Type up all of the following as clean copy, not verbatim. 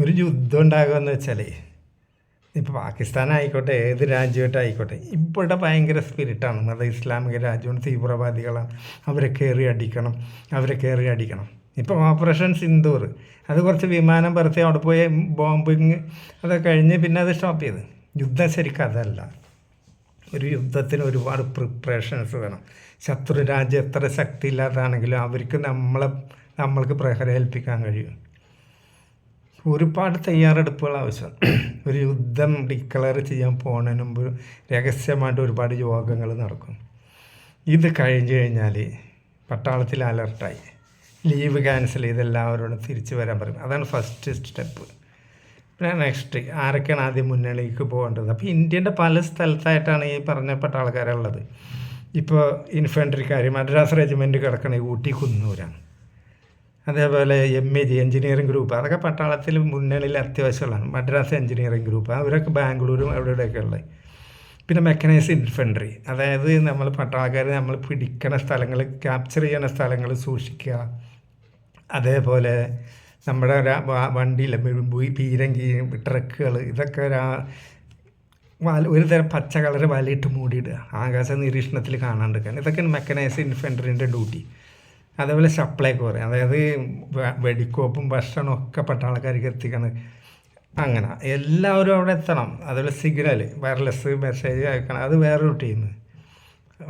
ഒരു യുദ്ധം ഉണ്ടാകുമെന്ന് വെച്ചാൽ ഇപ്പോൾ പാകിസ്ഥാനായിക്കോട്ടെ ഏത് രാജ്യമായിട്ടായിക്കോട്ടെ ഇവിടെ ഭയങ്കര സ്പിരിറ്റാണ്. മത ഇസ്ലാമിക രാജ്യമാണ്, തീവ്രവാദികളാണ്, അവരെ കയറി അടിക്കണം, അവരെ കയറി അടിക്കണം. ഇപ്പോൾ ഓപ്പറേഷൻ സിന്ദൂർ അത് കുറച്ച് വിമാനം പറത്തി അവിടെ പോയി ബോംബിങ് അതൊക്കെ കഴിഞ്ഞ് പിന്നെ അത് സ്റ്റോപ്പ് ചെയ്ത്. യുദ്ധം ശരിക്കും അതല്ല. ഒരു യുദ്ധത്തിന് ഒരുപാട് പ്രിപ്പറേഷൻസ് വേണം. ശത്രു രാജ്യം എത്ര ശക്തി ഇല്ലാതാണെങ്കിലും അവർക്ക് നമ്മൾക്ക് പ്രഹരമേൽപ്പിക്കാൻ കഴിയും. ഒരുപാട് തയ്യാറെടുപ്പുകൾ ആവശ്യം. ഒരു യുദ്ധം ഡിക്ലെയർ ചെയ്യാൻ പോകുന്നതിന് മുമ്പ് രഹസ്യമായിട്ട് ഒരുപാട് യോഗങ്ങൾ നടക്കും. ഇത് കഴിഞ്ഞ് കഴിഞ്ഞാൽ പട്ടാളത്തിൽ അലർട്ടായി ലീവ് ക്യാൻസൽ ചെയ്ത് എല്ലാവരോടും തിരിച്ചു വരാൻ പറയും. അതാണ് ഫസ്റ്റ് സ്റ്റെപ്പ്. പിന്നെ നെക്സ്റ്റ് ആരൊക്കെയാണ് ആദ്യം മുന്നണിക്ക് പോകേണ്ടത്. അപ്പോൾ ഇന്ത്യൻ്റെ പല സ്ഥലത്തായിട്ടാണ് ഈ പറഞ്ഞ പട്ടാളക്കാരുള്ളത്. ഇപ്പോൾ ഇൻഫൻട്രിക്കാർ മദ്രാസ് റെജിമെൻറ്റ് കിടക്കണ ഊട്ടി കുന്നൂരാണ്. അതേപോലെ MAG എഞ്ചിനീയറിംഗ് ഗ്രൂപ്പ് അതൊക്കെ പട്ടാളത്തിൽ മുന്നണിയിൽ അത്യാവശ്യമുള്ളതാണ്. മദ്രാസ് എഞ്ചിനീയറിംഗ് ഗ്രൂപ്പ് അവരൊക്കെ ബാംഗ്ലൂരും എവിടെയൊക്കെ ഉള്ളത്. പിന്നെ മെക്കനൈസ്ഡ് ഇൻഫൻട്രി, അതായത് നമ്മൾ പട്ടാളക്കാർ നമ്മൾ പിടിക്കണ സ്ഥലങ്ങൾ ക്യാപ്ചർ ചെയ്യണ സ്ഥലങ്ങൾ സൂക്ഷിക്കുക. അതേപോലെ നമ്മുടെ വണ്ടിയിൽ പീരങ്കി ട്രക്കുകൾ ഇതൊക്കെ ഒരു തരം പച്ച കളർ വലയിട്ട് മൂടിയിടുക, ആകാശ നിരീക്ഷണത്തിൽ കാണാണ്ടിരിക്കാൻ. ഇതൊക്കെയാണ് മെക്കനൈസ്ഡ് ഇൻഫൻട്രീൻ്റെ ഡ്യൂട്ടി. അതേപോലെ സപ്ലൈ കോർ, അതായത് വെടിക്കോപ്പും ഭക്ഷണവും ഒക്കെ പട്ടാളക്കാർക്ക് എത്തിക്കണം. അങ്ങനെ എല്ലാവരും അവിടെ എത്തണം. അതുപോലെ സിഗ്നൽ വയർലെസ് മെസ്സേജ് അയക്കണം, അത് വേറൊരു ടീം.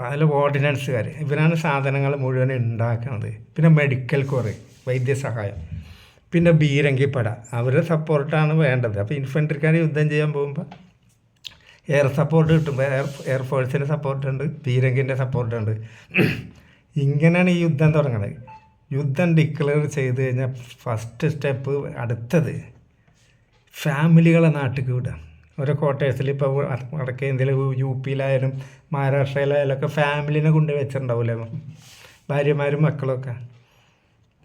അതിൽ ഓർഡിനൻസുകാർ ഇവരാണ് സാധനങ്ങൾ മുഴുവൻ ഉണ്ടാക്കുന്നത്. പിന്നെ മെഡിക്കൽ കോർ വൈദ്യസഹായം, പിന്നെ ബീരങ്കിപ്പട അവരുടെ സപ്പോർട്ടാണ് വേണ്ടത്. അപ്പോൾ ഇൻഫൻട്രിക്കാർ യുദ്ധം ചെയ്യാൻ പോകുമ്പോൾ എയർ സപ്പോർട്ട് കിട്ടും. എയർഫോഴ്സിൻ്റെ സപ്പോർട്ടുണ്ട്, ബീരങ്കിൻ്റെ സപ്പോർട്ടുണ്ട്. ഇങ്ങനെയാണ് ഈ യുദ്ധം തുടങ്ങുന്നത്. യുദ്ധം ഡിക്ലെയർ ചെയ്ത് കഴിഞ്ഞാൽ ഫസ്റ്റ് സ്റ്റെപ്പ് അടുത്തത് ഫാമിലികളെ നാട്ടിലേക്ക് വിടുക. ഓരോ ക്വാർട്ടേഴ്സിൽ ഇപ്പോൾ വടക്കേ ഇന്ത്യയിൽ UP-യിലായാലും മഹാരാഷ്ട്രയിലായാലും ഒക്കെ ഫാമിലിനെ കൊണ്ട് വെച്ചിട്ടുണ്ടാവില്ലേ, ഭാര്യമാരും മക്കളൊക്കെ.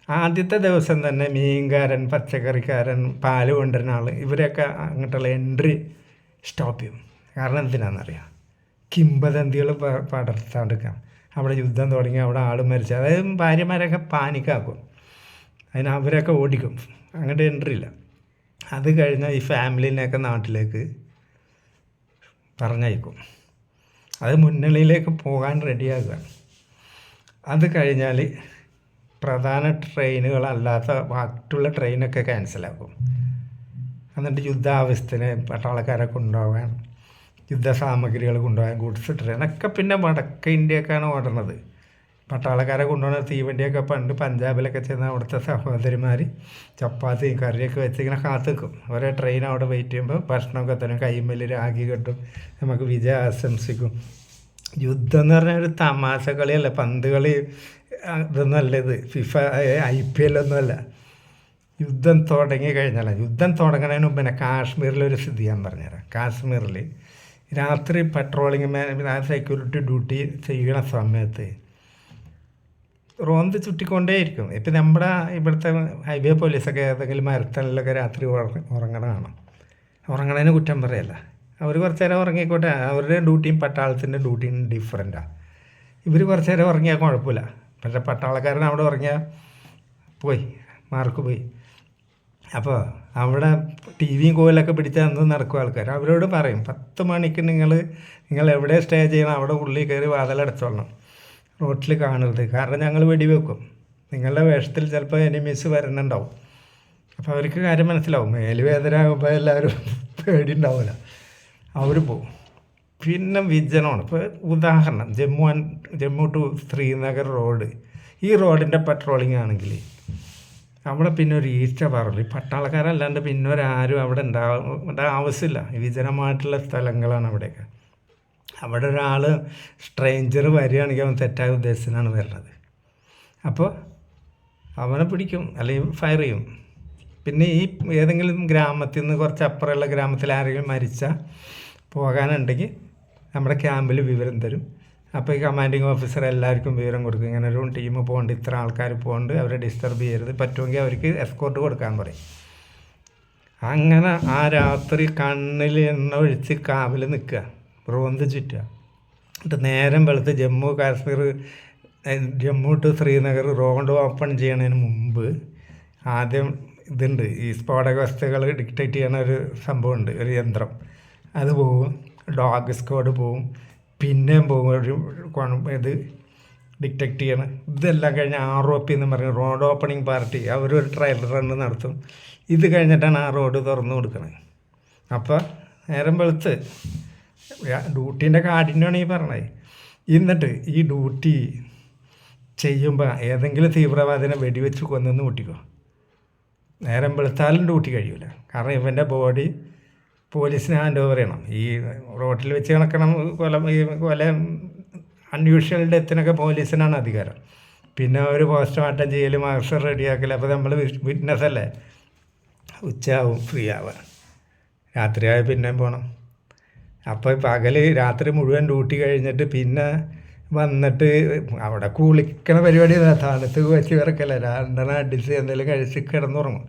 ആദ്യത്തെ ദിവസം തന്നെ മീൻകാരൻ, പച്ചക്കറിക്കാരൻ, പാല് കൊണ്ടുവരുന്ന ആൾ ഇവരെയൊക്കെ അങ്ങോട്ടുള്ള എൻട്രി സ്റ്റോപ്പ് ചെയ്യും. കാരണം എന്തിനാണെന്നറിയാം, കിംവദന്തികൾ പടർത്താണ്ടിരിക്കാം. അവിടെ യുദ്ധം തുടങ്ങി അവിടെ ആൾ മരിച്ചു, അതായത് ഭാര്യമാരൊക്കെ പാനിക്കാക്കും, അതിന് അവരൊക്കെ ഓടിക്കും, അങ്ങോട്ട് എൻട്രി ഇല്ല. അത് കഴിഞ്ഞാൽ ഈ ഫാമിലിനെയൊക്കെ നാട്ടിലേക്ക് പറഞ്ഞയക്കും. അത് മുന്നണിയിലേക്ക് പോകാൻ റെഡിയാക്കുക. അത് കഴിഞ്ഞാൽ പ്രധാന ട്രെയിനുകളല്ലാത്ത മറ്റുള്ള ട്രെയിനൊക്കെ ക്യാൻസലാക്കും. എന്നിട്ട് യുദ്ധാവശ്യത്തിന് പട്ടാളക്കാരെ കൊണ്ടുപോകാൻ, യുദ്ധസാമഗ്രികൾ കൊണ്ടുപോകാൻ ഗുഡ്സ് ട്രെയിനൊക്കെ പിന്നെ വടക്കേ ഇന്ത്യക്കാണ് ഓടുന്നത്. പട്ടാളക്കാരെ കൊണ്ടുപോകുന്ന തീവണ്ടിയൊക്കെ പണ്ട് പഞ്ചാബിലൊക്കെ ചെന്ന് അവിടുത്തെ സഹോദരിമാർ ചപ്പാത്തിയും കറിയൊക്കെ വെച്ച് ഇങ്ങനെ കാത്തു നിൽക്കും. ഒരേ ട്രെയിൻ അവിടെ വെയിറ്റ് ചെയ്യുമ്പോൾ ഭക്ഷണമൊക്കെ തരും, കൈമേൽ രാഗി കെട്ടും, നമുക്ക് വിജയം ആശംസിക്കും. യുദ്ധം എന്ന് പറഞ്ഞാൽ ഒരു തമാശ കളിയല്ല, പന്ത് കളി ഇതൊന്നുമല്ല, ഇത് IPL ഒന്നുമല്ല. യുദ്ധം തുടങ്ങി കഴിഞ്ഞാൽ, യുദ്ധം തുടങ്ങുന്നതിന് മുമ്പ് തന്നെ കാശ്മീരിലൊരു സ്ഥിതി ഞാൻ പറഞ്ഞുതരാം. കാശ്മീരിൽ രാത്രി പെട്രോളിങ് സെക്യൂരിറ്റി ഡ്യൂട്ടി ചെയ്യണ സമയത്ത് റോന്ത് ചുറ്റിക്കൊണ്ടേയിരിക്കും. ഇപ്പം നമ്മുടെ ഇവിടുത്തെ ഹൈവേ പോലീസൊക്കെ ഏതെങ്കിലും മരത്തണിലൊക്കെ രാത്രി ഉറങ്ങണതിന് കുറ്റം പറയല്ല. അവർ കുറച്ച് നേരം ഉറങ്ങിക്കോട്ടെ, അവരുടെ ഡ്യൂട്ടിയും പട്ടാളത്തിൻ്റെ ഡ്യൂട്ടിയും ഡിഫറൻറ്റാണ്. ഇവർ കുറച്ച് നേരം ഉറങ്ങിയാൽ കുഴപ്പമില്ല, പക്ഷേ പട്ടാളക്കാരൻ അവിടെ ഉറങ്ങിയാൽ മാർക്ക് പോയി. അപ്പോൾ അവിടെ TVയും കോയിലൊക്കെ പിടിച്ചാൽ അന്ന് നടക്കും ആൾക്കാർ. അവരോട് പറയും 10 മണിക്ക് നിങ്ങൾ എവിടെ സ്റ്റേ ചെയ്യണം അവിടെ ഉള്ളിൽ കയറി വാതിലടച്ചോളണം, റോട്ടിൽ കാണരുത്, കാരണം ഞങ്ങൾ വെടിവെക്കും. നിങ്ങളുടെ വേഷത്തിൽ ചിലപ്പോൾ എനിമീസ് വരുന്നുണ്ടാവും. അപ്പോൾ അവർക്ക് കാര്യം മനസ്സിലാവും. മേലുവേദന ആകുമ്പോൾ എല്ലാവരും പേടിയുണ്ടാവില്ല, അവർ പോവും. പിന്നെ വിജനമാണ്. ഇപ്പോൾ ഉദാഹരണം ജമ്മു ടു ശ്രീനഗർ റോഡ്, ഈ റോഡിൻ്റെ പെട്രോളിംഗ് ആണെങ്കിൽ അവിടെ പിന്നെ ഒരു ഈച്ച പറയില്ല. പട്ടാളക്കാരല്ലാണ്ട് പിന്നെ ഒരാരും അവിടെ ഉണ്ടാവേണ്ട ആവശ്യമില്ല. വിജനമായിട്ടുള്ള സ്ഥലങ്ങളാണ് അവിടെയൊക്കെ. അവിടെ ഒരാൾ സ്ട്രേഞ്ചർ വരികയാണെങ്കിൽ അവൻ തെറ്റായ ഉദ്ദേശത്തിനാണ് വരുന്നത്. അപ്പോൾ അവനെ പിടിക്കും അല്ലെങ്കിൽ ഫയർ ചെയ്യും. പിന്നെ ഈ ഏതെങ്കിലും ഗ്രാമത്തിൽ നിന്ന് കുറച്ച് അപ്പുറമുള്ള ഗ്രാമത്തിൽ ആരെങ്കിലും മരിച്ചാൽ പോകാനുണ്ടെങ്കിൽ നമ്മുടെ ക്യാമ്പിൽ വിവരം തരും. അപ്പോൾ ഈ കമാൻഡിങ് ഓഫീസർ എല്ലാവർക്കും വിവരം കൊടുക്കും, ഇങ്ങനെ ഒരു ടീം പോകുന്നുണ്ട്, ഇത്ര ആൾക്കാർ പോകുന്നുണ്ട്, അവരെ ഡിസ്റ്റർബ് ചെയ്യരുത്, പറ്റുമെങ്കിൽ അവർക്ക് എസ്കോർട്ട് കൊടുക്കാൻ പറയും. അങ്ങനെ ആ രാത്രി കണ്ണിൽ എണ്ണ ഒഴിച്ച് കാവിൽ നിൽക്കുക, റോന്ത് ചുറ്റുക. എന്നിട്ട് നേരം വെളുത്ത് Jammu to Srinagar road open ചെയ്യണതിന് മുമ്പ് ആദ്യം ഇതുണ്ട്, ഈ സ്ഫോടക വസ്തുക്കൾ ഡിക്റ്റേറ്റ് ചെയ്യണ ഒരു സംഭവമുണ്ട്, ഒരു യന്ത്രം. അത് പോവും, ഡോഗ് സ്ക്വാഡ് പോവും, പിന്നെയും പോകും ഒരു ഇത് ഡിറ്റക്റ്റ് ചെയ്യണം. ഇതെല്ലാം കഴിഞ്ഞ് ROP എന്ന് പറഞ്ഞ് റോഡ് ഓപ്പണിംഗ് പാർട്ടി അവരൊരു ട്രയൽ റണ്ണ് നടത്തും. ഇത് കഴിഞ്ഞിട്ടാണ് ആ റോഡ് തുറന്നു കൊടുക്കുന്നത്. അപ്പോൾ നേരം വെളുത്ത് ഡ്യൂട്ടീൻ്റെ കാഠിന്യമാണ് ഈ പറഞ്ഞത്. എന്നിട്ട് ഈ ഡ്യൂട്ടി ചെയ്യുമ്പോൾ ഏതെങ്കിലും തീവ്രവാദിനെ വെടിവെച്ച് കൊന്നെന്ന് കൂട്ടിക്കോ, നേരം വെളുത്താലും ഡ്യൂട്ടി കഴിയില്ല. കാരണം ഇവൻ്റെ ബോഡി പോലീസിന് ഹാൻഡ് ഓവർ ചെയ്യണം. ഈ റോട്ടിൽ വെച്ച് കിടക്കണം കൊല അൺയൂഷ്വൽ ഡെത്തിനൊക്കെ പോലീസിനാണ് അധികാരം. പിന്നെ ഒരു പോസ്റ്റ്മോർട്ടം ചെയ്യൽ, മാർക്സ് റെഡിയാക്കൽ. അപ്പോൾ നമ്മൾ വിറ്റ്നസ് അല്ലേ, ഉച്ചയാവും ഫ്രീ ആവാൻ, രാത്രിയായ പിന്നെയും പോകണം. അപ്പോൾ പകൽ രാത്രി മുഴുവൻ ഡ്യൂട്ടി കഴിഞ്ഞിട്ട് പിന്നെ വന്നിട്ട് അവിടെ കുളിക്കണ പരിപാടി തണുത്ത് വെച്ച് വിറക്കല്ല, 2 അടിച്ച് എന്തെങ്കിലും കഴിച്ച് കിടന്നുറങ്ങും,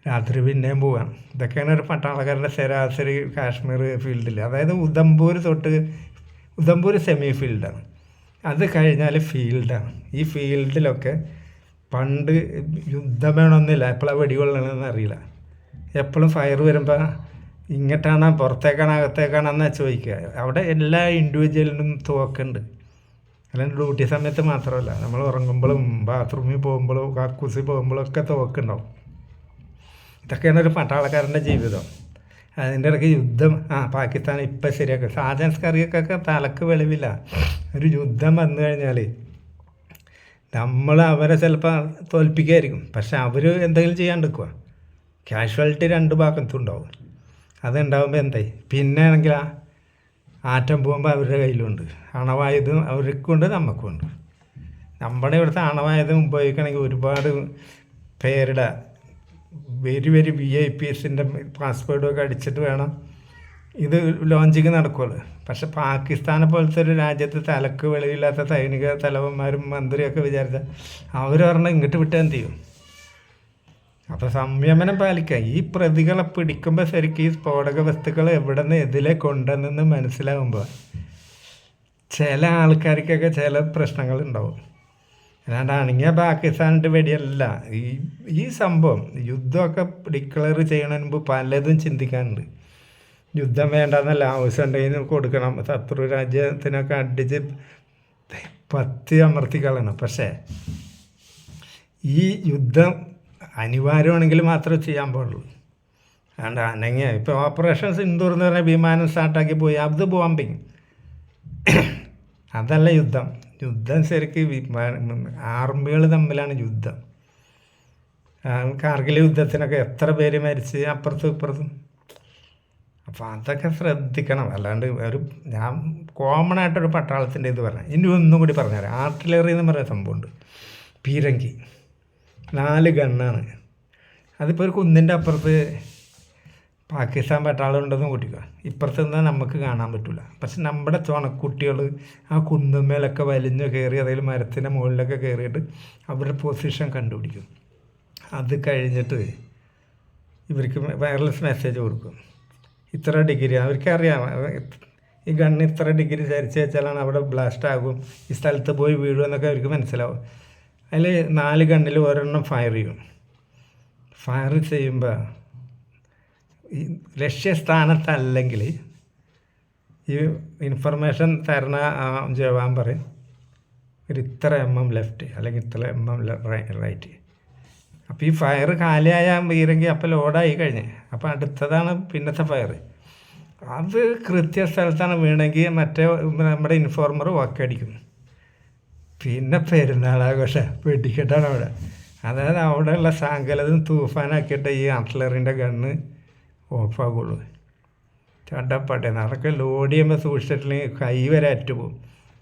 രാത്രി പിന്നെയും പോകാം. ഇതൊക്കെയാണ് ഒരു പട്ടാളക്കാരൻ്റെ ശരാശരി കാശ്മീർ ഫീൽഡിൽ. അതായത് ഉധംപൂർ സെമി ഫീൽഡാണ്, അത് കഴിഞ്ഞാൽ ഫീൽഡാണ്. ഈ ഫീൽഡിലൊക്കെ പണ്ട് യുദ്ധം വേണമെന്നില്ല, എപ്പോഴാണ് വെടികൊള്ളണമെന്ന് അറിയില്ല. എപ്പോഴും ഫയർ വരുമ്പോൾ ഇങ്ങോട്ടാണ് പുറത്തേക്കാണ് അകത്തേക്കാണെന്നാ ചോദിക്കുക. അവിടെ എല്ലാ ഇൻഡിവിജ്വലിനും തോക്കുണ്ട്. അല്ലെങ്കിൽ ഡ്യൂട്ടി സമയത്ത് മാത്രമല്ല, നമ്മൾ ഉറങ്ങുമ്പോഴും ബാത്റൂമിൽ പോകുമ്പോഴും കക്കൂസി പോകുമ്പോഴും ഒക്കെ തോക്കുണ്ടാവും. ഇതൊക്കെയാണ് ഒരു പട്ടാളക്കാരൻ്റെ ജീവിതം. അതിൻ്റെ ഇടയ്ക്ക് യുദ്ധം. പാകിസ്ഥാൻ ഇപ്പം ശരിയാക്കുക. സാജൻസ് കറിയൊക്കെ തലക്ക് വെളിവില്ല. ഒരു യുദ്ധം വന്നു കഴിഞ്ഞാൽ നമ്മൾ അവരെ ചിലപ്പോൾ തോൽപ്പിക്കുമായിരിക്കും, പക്ഷെ അവർ എന്തെങ്കിലും ചെയ്യാണ്ടിരിക്കുക. കാഷ്വാലിറ്റി 2 ഭാഗത്തും ഉണ്ടാവും. അതുണ്ടാകുമ്പോൾ എന്തായി, പിന്നെ ആണെങ്കിൽ ആറ്റം പോകുമ്പോൾ അവരുടെ കയ്യിലുണ്ട്, അണവായുധം അവർക്കുണ്ട്, നമുക്കുണ്ട്. നമ്മുടെ ഇവിടുത്തെ ആണവായുധം ഉപയോഗിക്കണമെങ്കിൽ ഒരുപാട് പേരുടെ വെരി VIPസിൻ്റെ പാസ്വേഡൊക്കെ അടിച്ചിട്ട് വേണം ഇത് ലോഞ്ചിങ് നടക്കുകയുള്ളൂ. പക്ഷെ പാകിസ്ഥാനെ പോലത്തെ ഒരു രാജ്യത്ത് തലക്ക് വെളിവില്ലാത്ത സൈനിക തലവന്മാരും മന്ത്രിയൊക്കെ വിചാരിച്ചാൽ അവർ പറഞ്ഞാൽ ഇങ്ങോട്ട് വിട്ടാൽ എന്ത് ചെയ്യും? അപ്പോൾ സംയമനം പാലിക്കുക. ഈ പ്രതികളെ പിടിക്കുമ്പോൾ ശരിക്കും ഈ സ്ഫോടക വസ്തുക്കൾ എവിടെ നിന്ന് ഇതിലെ കൊണ്ടുവന്നെന്ന് മനസ്സിലാകുമ്പോൾ ചില ആൾക്കാർക്കൊക്കെ ചില പ്രശ്നങ്ങളുണ്ടാവും. അല്ലാണ്ട് അണങ്ങിയ പാകിസ്ഥാനിൻ്റെ വെടിയല്ല ഈ സംഭവം. യുദ്ധമൊക്കെ ഡിക്ലെയർ ചെയ്യണതിന് മുമ്പ് പലതും ചിന്തിക്കാനുണ്ട്. യുദ്ധം വേണ്ടെന്നല്ല, ആവശ്യമുണ്ടെങ്കിൽ കൊടുക്കണം, ശത്രു രാജ്യത്തിനൊക്കെ അടിച്ച് അമർത്തിക്കളയണം. പക്ഷേ ഈ യുദ്ധം അനിവാര്യമാണെങ്കിൽ മാത്രമേ ചെയ്യാൻ പാടുള്ളൂ. അതുകൊണ്ട് അനങ്ങിയ ഇപ്പോൾ ഓപ്പറേഷൻ സിന്ദൂർ എന്ന് പറഞ്ഞാൽ വിമാനം സ്റ്റാർട്ടാക്കി പോയി, അത് ബോംബിങ്, അതല്ല യുദ്ധം. യുദ്ധം ശരിക്കും ആർമികൾ തമ്മിലാണ് യുദ്ധം. കാർഗിൽ യുദ്ധത്തിനൊക്കെ എത്ര പേര് മരിച്ച് അപ്പുറത്തും ഇപ്പുറത്തും. അപ്പോൾ അതൊക്കെ ശ്രദ്ധിക്കണം. അല്ലാണ്ട് ഞാൻ കോമൺ ആയിട്ടൊരു പട്ടാളത്തിൻ്റെ ഇത് പറഞ്ഞാൽ ഇനി ഒന്നും കൂടി പറഞ്ഞുതരാം. ആർട്ടിലറി എന്ന് പറയുന്ന സംഭവമുണ്ട്, പീരങ്കി, 4 ഗണ്ണാണ്. അതിപ്പോൾ ഒരു കുന്നിൻ്റെ അപ്പുറത്ത് പാകിസ്ഥാൻ പട്ടാളം ഉണ്ടെന്ന് കൂട്ടിക്കുക, ഇപ്പുറത്ത് നിന്നാൽ നമുക്ക് കാണാൻ പറ്റില്ല. പക്ഷെ നമ്മുടെ ചുണക്കുട്ടികൾ ആ കുന്നുമേലൊക്കെ വലിഞ്ഞ് കയറി അതായത് മരത്തിൻ്റെ മുകളിലൊക്കെ കയറിയിട്ട് അവരുടെ പൊസിഷൻ കണ്ടുപിടിക്കും. അത് കഴിഞ്ഞിട്ട് ഇവർക്ക് വയർലെസ് മെസ്സേജ് കൊടുക്കും, ഇത്ര ഡിഗ്രി. അവർക്കറിയാം ഈ ഗണ്ണ് ഇത്ര ഡിഗ്രി ചരിച്ച് വെച്ചാലാണ് അവിടെ ബ്ലാസ്റ്റ് ആകും, ഈ സ്ഥലത്ത് പോയി വീഴും എന്നൊക്കെ അവർക്ക് മനസ്സിലാവും. അതിൽ 4 ഗണ്ണിൽ ഒരെണ്ണം ഫയർ ചെയ്യും. ഫയർ ചെയ്യുമ്പോൾ ഈ ലക്ഷ്യസ്ഥാനത്തല്ലെങ്കിൽ ഈ ഇൻഫർമേഷൻ തരണ ജവാൻ പറയും ഒരു ഇത്ര ലെഫ്റ്റ് അല്ലെങ്കിൽ ഇത്ര റൈറ്റ്. അപ്പോൾ ഈ ഫയർ കാലിയായ വീരെങ്കിൽ അപ്പോൾ ലോഡായി കഴിഞ്ഞ് അപ്പോൾ അടുത്തതാണ് പിന്നത്തെ ഫയർ. അത് കൃത്യസ്ഥലത്താണ് വീണെങ്കിൽ മറ്റേ നമ്മുടെ ഇൻഫോർമർ വാക്കടിക്കും. പിന്നെ പെരുന്നാളാഘോഷം വെടിക്കെട്ടാണ് അവിടെ. അതായത് അവിടെയുള്ള സാങ്കലതും തൂഫാനാക്കിയിട്ട് ഈ ആർട്ടിലറിൻ്റെ ഗണ്ണ് ഓഫാകുള്ളൂ. ചട്ടപ്പാട്ടെ അതൊക്കെ ലോഡ് ചെയ്യുമ്പോൾ സൂക്ഷിച്ചിട്ടില്ലെങ്കിൽ കൈ വരെ അറ്റുപോകും.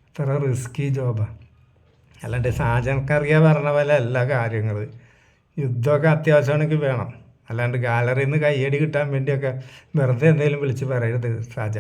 ഇത്ര റിസ്കി ജോബാണ്. അല്ലാണ്ട് സാജൻക്കറിയാൻ പറഞ്ഞ പോലെ എല്ലാ കാര്യങ്ങൾ യുദ്ധമൊക്കെ അത്യാവശ്യമാണെങ്കിൽ വേണം. അല്ലാണ്ട് ഗാലറിയിൽ നിന്ന് കയ്യടി കിട്ടാൻ വേണ്ടിയൊക്കെ വെറുതെ എന്തെങ്കിലും വിളിച്ച് പറയരുത് സാജ.